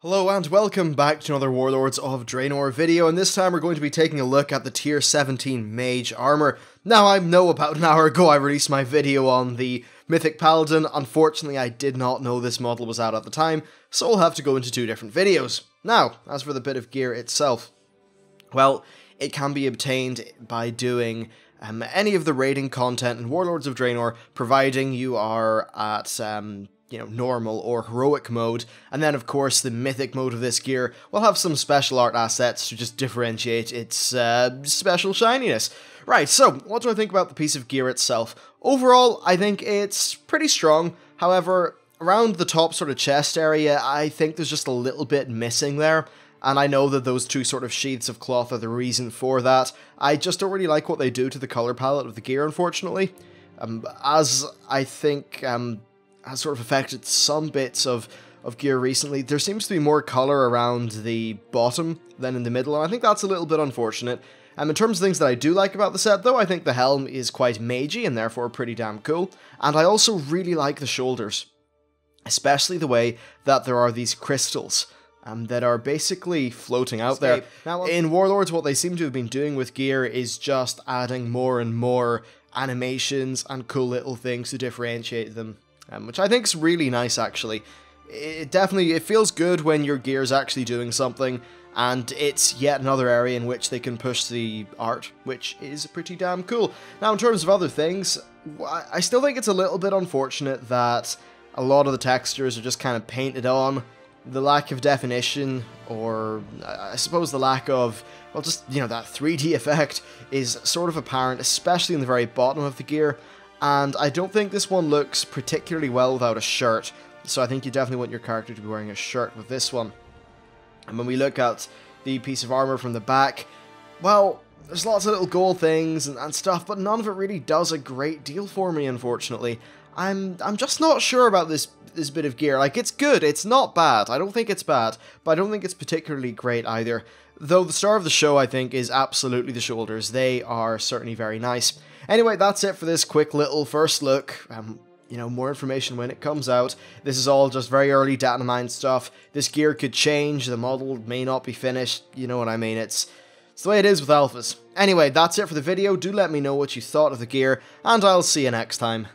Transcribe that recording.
Hello and welcome back to another Warlords of Draenor video, and this time we're going to be taking a look at the tier 17 Mage armor. Now, I know about an hour ago I released my video on the Mythic Paladin. Unfortunately, I did not know this model was out at the time, so I'll have to go into two different videos. Now, as for the bit of gear itself, well, it can be obtained by doing any of the raiding content in Warlords of Draenor, providing you are at normal or heroic mode, and then of course the mythic mode of this gear will have some special art assets to just differentiate its special shininess. Right, so what do I think about the piece of gear itself? Overall, I think it's pretty strong. However, around the top sort of chest area, I think there's just a little bit missing there. And I know that those two sort of sheaths of cloth are the reason for that. I just don't really like what they do to the color palette of the gear, unfortunately. As I think has sort of affected some bits of gear recently, there seems to be more colour around the bottom than in the middle, and I think that's a little bit unfortunate. In terms of things that I do like about the set, though, I think the helm is quite magey and therefore pretty damn cool, and I also really like the shoulders, especially the way that there are these crystals that are basically floating out there. Now, in Warlords, what they seem to have been doing with gear is just adding more and more animations and cool little things to differentiate them. Which I think is really nice, actually. It feels good when your gear is actually doing something, and it's yet another area in which they can push the art, which is pretty damn cool. Now, in terms of other things, I still think it's a little bit unfortunate that a lot of the textures are just kind of painted on. The lack of definition, or I suppose the lack of, well, just, that 3D effect is sort of apparent, especially in the very bottom of the gear. And I don't think this one looks particularly well without a shirt, so I think you definitely want your character to be wearing a shirt with this one. And when we look at the piece of armor from the back, well, there's lots of little gold things and stuff, but none of it really does a great deal for me, unfortunately. I'm just not sure about this bit of gear. Like, it's good, it's not bad, I don't think it's bad, but I don't think it's particularly great either. Though the star of the show, I think, is absolutely the shoulders. They are certainly very nice. Anyway, that's it for this quick little first look. More information when it comes out. This is all just very early data mine stuff. This gear could change, the model may not be finished, you know what I mean, it's the way it is with alphas. Anyway, that's it for the video. Do let me know what you thought of the gear, and I'll see you next time.